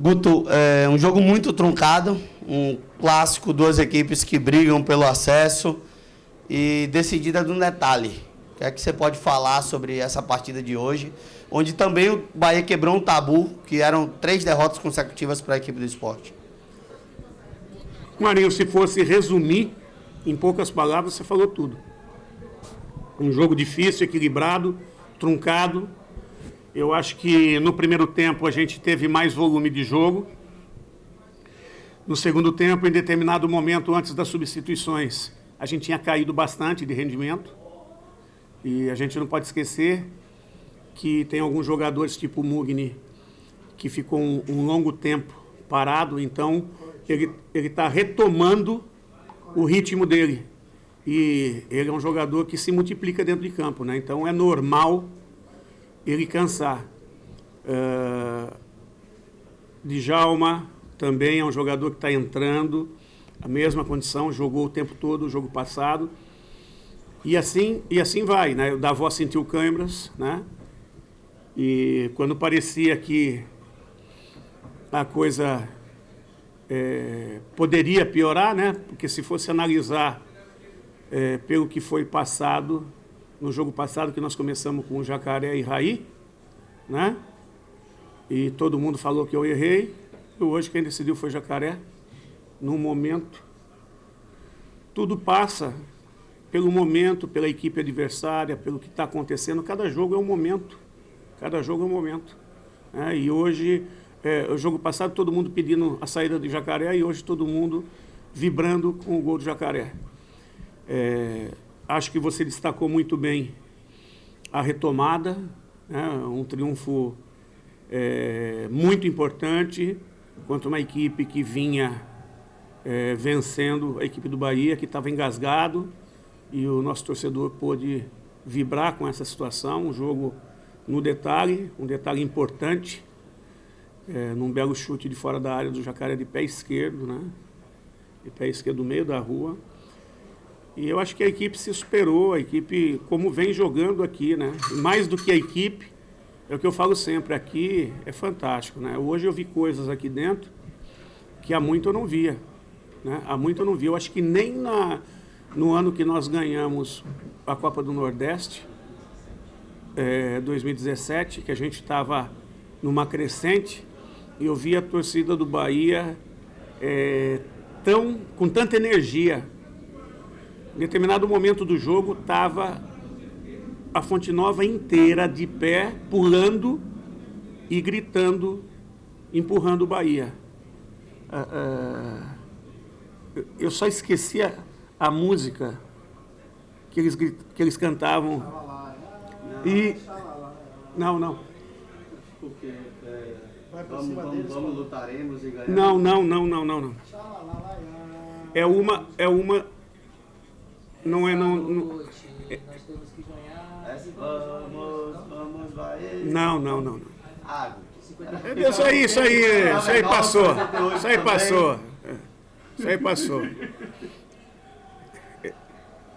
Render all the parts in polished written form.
Guto, é um jogo muito truncado, um clássico, duas equipes que brigam pelo acesso e decidida de um detalhe. O que é que você pode falar sobre essa partida de hoje, onde também o Bahia quebrou um tabu, que eram 3 derrotas consecutivas para a equipe do Sport? Marinho, se fosse resumir em poucas palavras, você falou tudo. Um jogo difícil, equilibrado, truncado. Eu acho que no primeiro tempo a gente teve mais volume de jogo. No segundo tempo, em determinado momento, antes das substituições, a gente tinha caído bastante de rendimento. E a gente não pode esquecer que tem alguns jogadores tipo o Mugni, que ficou um longo tempo parado, então ele está retomando o ritmo dele. E ele é um jogador que se multiplica dentro de campo, né? Então é normal ele cansar. Djalma também é um jogador que está entrando, a mesma condição, jogou o tempo todo, o jogo passado. E assim vai, né? O Davó sentiu câimbras, né? E quando parecia que a coisa poderia piorar, né? Porque se fosse analisar pelo que foi passado, no jogo passado, que nós começamos com o Jacaré e Raí, né? E todo mundo falou que eu errei, e hoje quem decidiu foi Jacaré. No momento, tudo passa pelo momento, pela equipe adversária, pelo que está acontecendo. Cada jogo é um momento. Cada jogo é um momento. E hoje, o jogo passado, todo mundo pedindo a saída do Jacaré, e hoje todo mundo vibrando com o gol do Jacaré. Acho que você destacou muito bem a retomada, né? Um triunfo muito importante contra uma equipe que vinha vencendo a equipe do Bahia, que estava engasgado, e o nosso torcedor pôde vibrar com essa situação. Um jogo no detalhe, um detalhe importante, num belo chute de fora da área do Jacaré de pé esquerdo, né? De pé esquerdo no meio da rua. E eu acho que a equipe se superou, a equipe como vem jogando aqui, né? Mais do que a equipe, é o que eu falo sempre, aqui é fantástico, né? Hoje eu vi coisas aqui dentro que há muito eu não via, né? Há muito eu não via. Eu acho que nem no ano que nós ganhamos a Copa do Nordeste, 2017, que a gente estava numa crescente, e eu vi a torcida do Bahia com tanta energia. Em determinado momento do jogo, estava a Fonte Nova inteira de pé, pulando e gritando, empurrando o Bahia. Eu só esqueci a música que eles cantavam. E não. Porque vamos lutaremos e ganhar. Não. É uma. Não é não. Nós temos que ganhar. Vamos, Bahia. Não. Ah, Isso aí passou.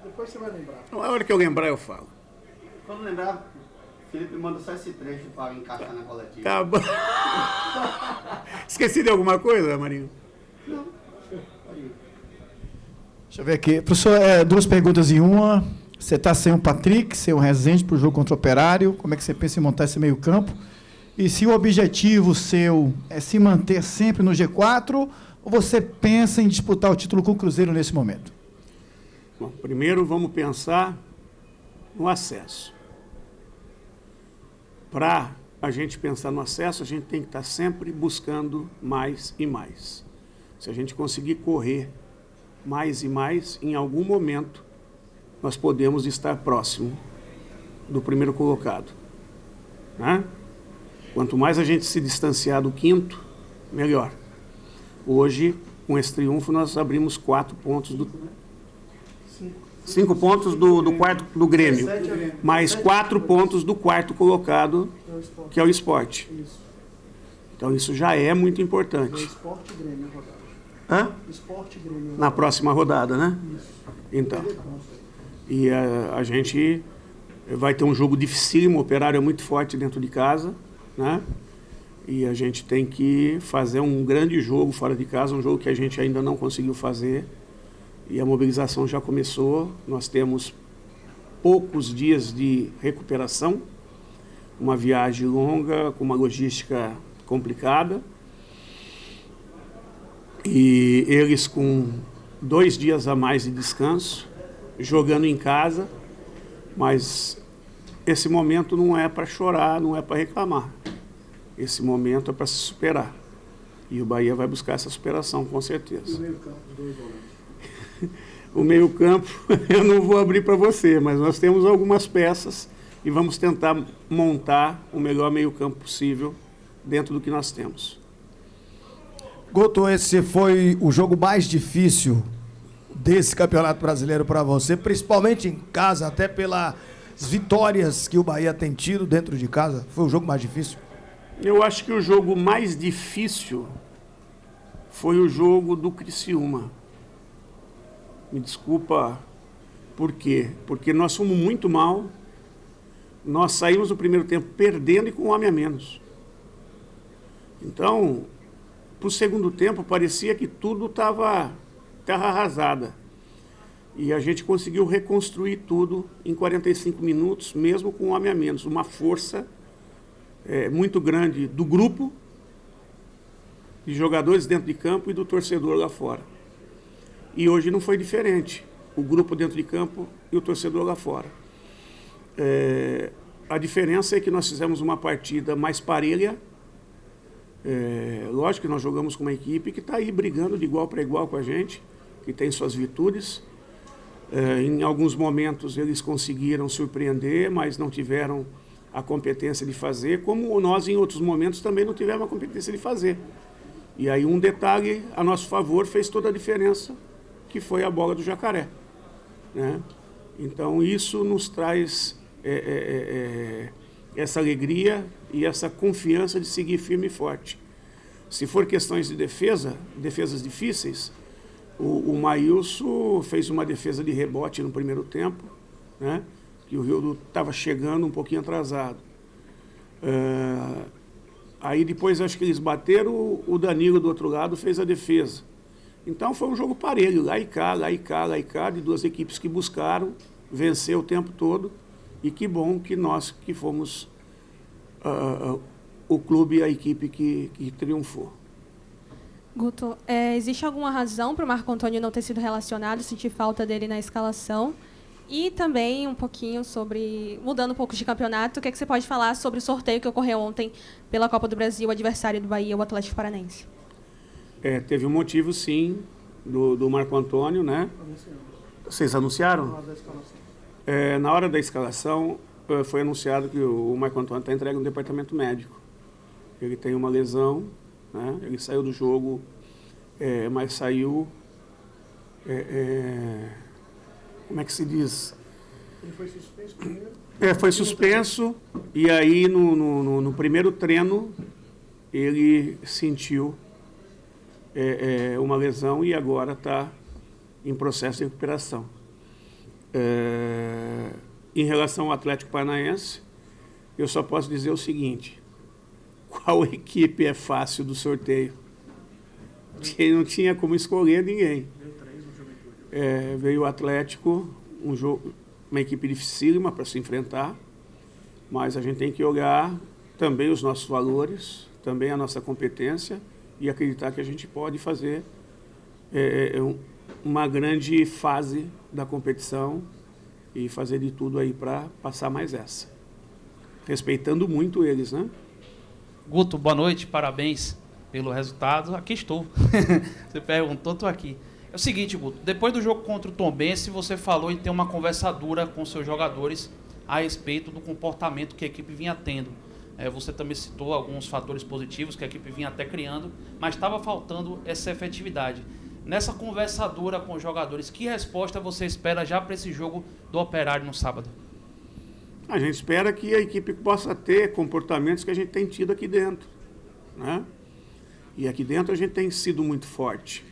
Depois você vai lembrar. A hora que eu lembrar, eu falo. Quando lembrar, Felipe manda só esse trecho para encaixar na coletiva. Tá bom. Esqueci de alguma coisa, Marinho? Não. Deixa eu ver aqui. Professor, 2 perguntas em uma. Você está sem o Patrick, sem o Rezende para o jogo contra o Operário. Como é que você pensa em montar esse meio campo? E se o objetivo seu é se manter sempre no G4, ou você pensa em disputar o título com o Cruzeiro nesse momento? Bom, primeiro vamos pensar no acesso. Para a gente pensar no acesso, a gente tem que estar sempre buscando mais e mais. Se a gente conseguir correr mais e mais, em algum momento, nós podemos estar próximo do primeiro colocado, né? Quanto mais a gente se distanciar do quinto, melhor. Hoje, com esse triunfo, nós abrimos 4 pontos 5 pontos do quarto do Grêmio, mais 4 pontos do quarto colocado, que é o Sport. Então isso já é muito importante. Sport e Grêmio rodada. Hã? Sport e Grêmio. Na próxima rodada, né? Isso. Então. E a gente vai ter um jogo dificílimo, o Operário é muito forte dentro de casa, né? E a gente tem que fazer um grande jogo fora de casa, um jogo que a gente ainda não conseguiu fazer. E a mobilização já começou. Nós temos poucos dias de recuperação, uma viagem longa, com uma logística complicada. E eles com 2 dias a mais de descanso, jogando em casa, mas esse momento não é para chorar, não é para reclamar. Esse momento é para se superar. E o Bahia vai buscar essa superação, com certeza. E o meio-campo, os 2 volantes? O meio-campo, eu não vou abrir para você, mas nós temos algumas peças e vamos tentar montar o melhor meio-campo possível dentro do que nós temos. Guto, esse foi o jogo mais difícil desse Campeonato Brasileiro para você, principalmente em casa, até pelas vitórias que o Bahia tem tido dentro de casa. Foi o jogo mais difícil? Eu acho que o jogo mais difícil foi o jogo do Criciúma. Me desculpa, por quê? Porque nós fomos muito mal, nós saímos no primeiro tempo perdendo e com um homem a menos. Então, para o segundo tempo, parecia que tudo estava terra arrasada. E a gente conseguiu reconstruir tudo em 45 minutos, mesmo com um homem a menos. Uma força muito grande do grupo, de jogadores dentro de campo e do torcedor lá fora. E hoje não foi diferente. O grupo dentro de campo e o torcedor lá fora. A diferença é que nós fizemos uma partida mais parelha. Lógico que nós jogamos com uma equipe que está aí brigando de igual para igual com a gente, que tem suas virtudes. Em alguns momentos eles conseguiram surpreender, mas não tiveram a competência de fazer, como nós em outros momentos também não tivemos a competência de fazer. E aí um detalhe a nosso favor fez toda a diferença, que foi a bola do Jacaré, né? Então isso nos traz essa alegria e essa confiança de seguir firme e forte. Se for questões de defesas difíceis, o Maílson fez uma defesa de rebote no primeiro tempo, né? Que o Rio estava chegando um pouquinho atrasado. Aí depois acho que eles bateram, o Danilo do outro lado fez a defesa. Então foi um jogo parelho, lá e cá, lá e cá, lá e cá, de 2 equipes que buscaram vencer o tempo todo. E que bom que nós que fomos o clube e a equipe que triunfou. Guto, existe alguma razão para o Marco Antônio não ter sido relacionado, sentir falta dele na escalação? E também um pouquinho sobre, mudando um pouco de campeonato, o que você pode falar sobre o sorteio que ocorreu ontem pela Copa do Brasil, o adversário do Bahia, o Atlético Paranaense? Teve um motivo, sim, do Marco Antônio, né? Vocês anunciaram? Na hora da escalação, foi anunciado que o Marco Antônio está entregue no departamento médico. Ele tem uma lesão, né? Ele saiu do jogo, mas saiu... como é que se diz? Ele foi suspenso primeiro? Foi suspenso, e aí no primeiro treino ele sentiu uma lesão e agora está em processo de recuperação. Em relação ao Atlético Paranaense, eu só posso dizer o seguinte: qual equipe é fácil do sorteio? Porque não tinha como escolher ninguém. Veio o Atlético, uma equipe dificílima para se enfrentar, mas a gente tem que olhar também os nossos valores, também a nossa competência e acreditar que a gente pode fazer uma grande fase da competição e fazer de tudo aí para passar mais essa. Respeitando muito eles, né? Guto, boa noite, parabéns pelo resultado. Aqui estou. Você perguntou, estou aqui. É o seguinte, Guto, depois do jogo contra o Tombense, você falou em ter uma conversa dura com seus jogadores a respeito do comportamento que a equipe vinha tendo. Você também citou alguns fatores positivos que a equipe vinha até criando, mas estava faltando essa efetividade. Nessa conversa dura com os jogadores, que resposta você espera já para esse jogo do Operário no sábado? A gente espera que a equipe possa ter comportamentos que a gente tem tido aqui dentro, né? E aqui dentro a gente tem sido muito forte.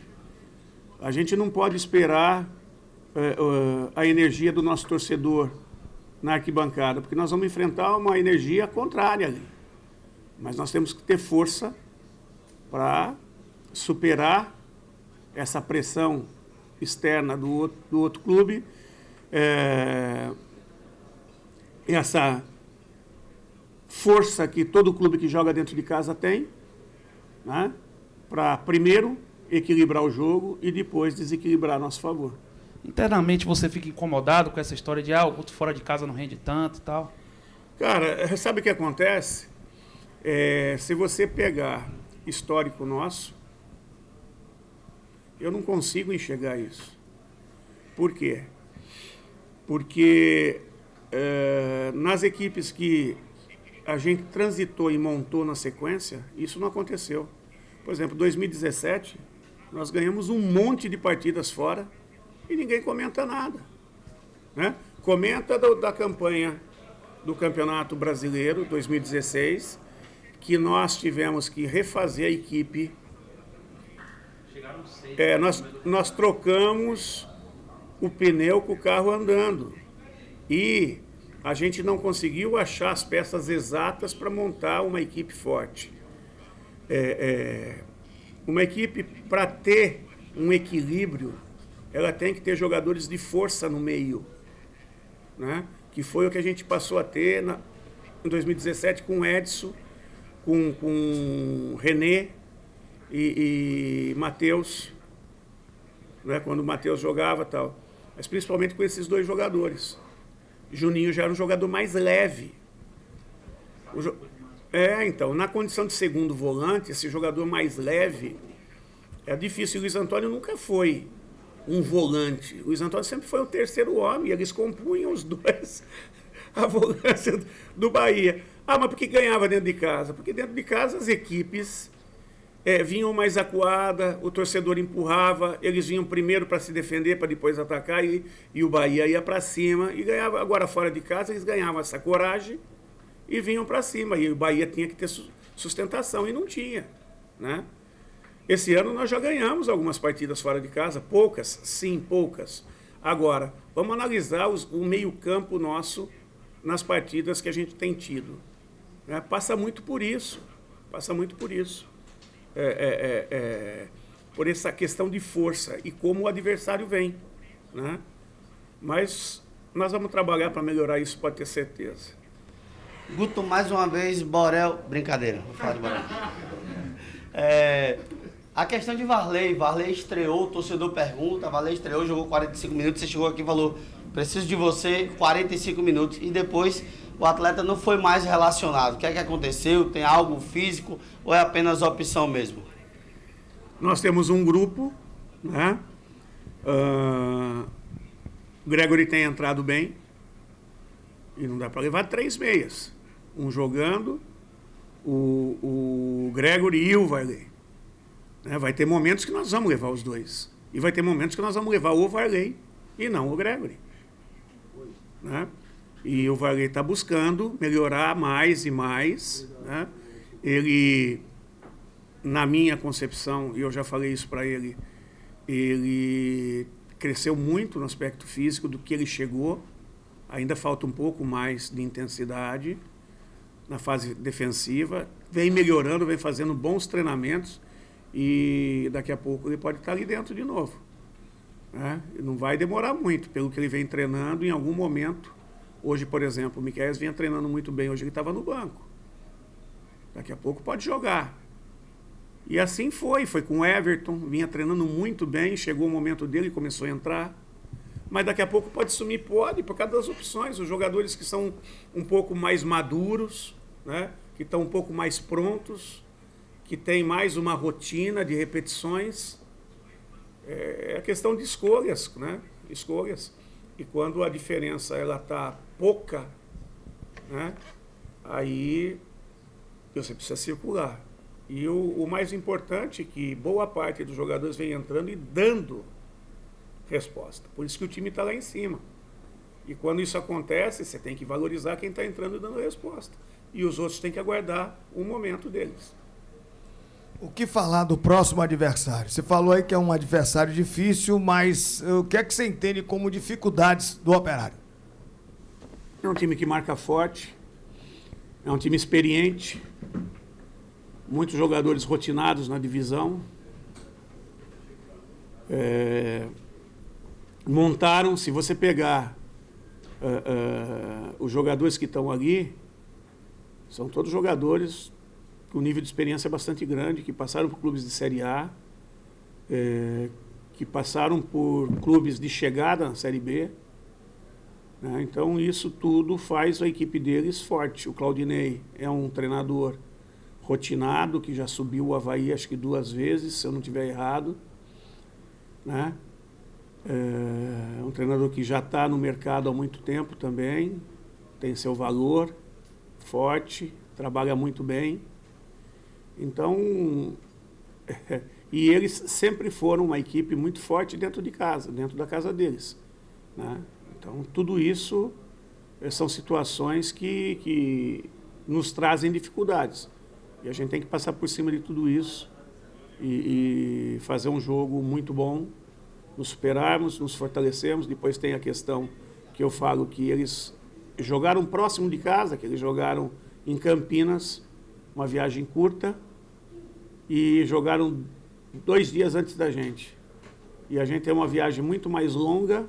A gente não pode esperar a energia do nosso torcedor na arquibancada, porque nós vamos enfrentar uma energia contrária ali. Mas nós temos que ter força para superar essa pressão externa do outro clube, essa força que todo clube que joga dentro de casa tem, né, para primeiro equilibrar o jogo e depois desequilibrar a nosso favor. Internamente você fica incomodado com essa história de o Guto fora de casa não rende tanto e tal? Cara, sabe o que acontece? Se você pegar histórico nosso, eu não consigo enxergar isso. Por quê? Porque nas equipes que a gente transitou e montou na sequência, isso não aconteceu. Por exemplo, 2017, nós ganhamos um monte de partidas fora e ninguém comenta nada, né? Comenta da campanha do Campeonato Brasileiro 2016, que nós tivemos que refazer a equipe. Nós trocamos o pneu com o carro andando e a gente não conseguiu achar as peças exatas para montar uma equipe forte. Uma equipe, para ter um equilíbrio, ela tem que ter jogadores de força no meio, né? Que foi o que a gente passou a ter em 2017 com o Edson, com o René e Matheus, né? Quando o Matheus jogava e tal. Mas principalmente com esses dois jogadores. Juninho já era um jogador mais leve. Então, na condição de segundo volante, esse jogador mais leve, é difícil. O Luiz Antônio nunca foi um volante. O Luiz Antônio sempre foi o terceiro homem, eles compunham os dois a volância do Bahia. Mas por que ganhava dentro de casa? Porque dentro de casa as equipes vinham mais acuadas, o torcedor empurrava, eles vinham primeiro para se defender, para depois atacar, e o Bahia ia para cima e ganhava. Agora, fora de casa, eles ganhavam essa coragem e vinham para cima. E o Bahia tinha que ter sustentação, e não tinha, né? Esse ano nós já ganhamos algumas partidas fora de casa, poucas, sim, poucas. Agora, vamos analisar o meio-campo nosso nas partidas que a gente tem tido, né? Passa muito por isso, por essa questão de força e como o adversário vem, né? Mas nós vamos trabalhar para melhorar isso, pode ter certeza. Guto, mais uma vez, Borel... Brincadeira, vou falar de Borel. A questão de Varley estreou, o torcedor pergunta, Varley estreou, jogou 45 minutos, você chegou aqui e falou, preciso de você, 45 minutos, e depois o atleta não foi mais relacionado. O que é que aconteceu? Tem algo físico ou é apenas opção mesmo? Nós temos um grupo, né? O Gregory tem entrado bem, e não dá para levar 3 meias. Um jogando, o Gregory e o Varley. Vai ter momentos que nós vamos levar os dois. E vai ter momentos que nós vamos levar o Varley e não o Gregory, né? E o Varley está buscando melhorar mais e mais, né? Ele, na minha concepção, e eu já falei isso para ele, ele cresceu muito no aspecto físico do que ele chegou. Ainda falta um pouco mais de intensidade na fase defensiva. Vem melhorando, vem fazendo bons treinamentos. E daqui a pouco ele pode estar ali dentro de novo, né? Não vai demorar muito, pelo que ele vem treinando em algum momento. Hoje, por exemplo, o Miqueias vinha treinando muito bem, hoje ele estava no banco. Daqui a pouco pode jogar. E assim foi com o Everton, vinha treinando muito bem, chegou o momento dele, começou a entrar. Mas daqui a pouco pode sumir, pode, por causa das opções. Os jogadores que são um pouco mais maduros, né? Que estão um pouco mais prontos, que tem mais uma rotina de repetições, é questão de escolhas, né? Escolhas. E quando a diferença ela está pouca, né? Aí você precisa circular. E o mais importante é que boa parte dos jogadores vem entrando e dando resposta. Por isso que o time está lá em cima. E quando isso acontece, você tem que valorizar quem está entrando e dando resposta. E os outros têm que aguardar o momento deles. O que falar do próximo adversário? Você falou aí que é um adversário difícil, mas o que é que você entende como dificuldades do Operário? É um time que marca forte, é um time experiente, muitos jogadores rotinados na divisão. Montaram, se você pegar os jogadores que estão ali, são todos jogadores com nível de experiência bastante grande, que passaram por clubes de Série A, que passaram por clubes de chegada na Série B. Né? Então, isso tudo faz a equipe deles forte. O Claudinei é um treinador rotinado, que já subiu o Avaí acho que 2 vezes, se eu não estiver errado. Né? É um treinador que já está no mercado há muito tempo também, tem seu valor, forte, trabalha muito bem. Então, e eles sempre foram uma equipe muito forte dentro de casa, dentro da casa deles. Né? Então, tudo isso são situações que nos trazem dificuldades. E a gente tem que passar por cima de tudo isso e fazer um jogo muito bom, nos superarmos, nos fortalecermos. Depois tem a questão que eu falo que eles jogaram próximo de casa, que eles jogaram em Campinas, uma viagem curta, e jogaram 2 dias antes da gente. E a gente tem uma viagem muito mais longa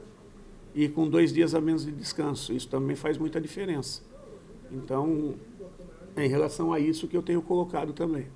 e com 2 dias a menos de descanso. Isso também faz muita diferença. Então, é em relação a isso que eu tenho colocado também.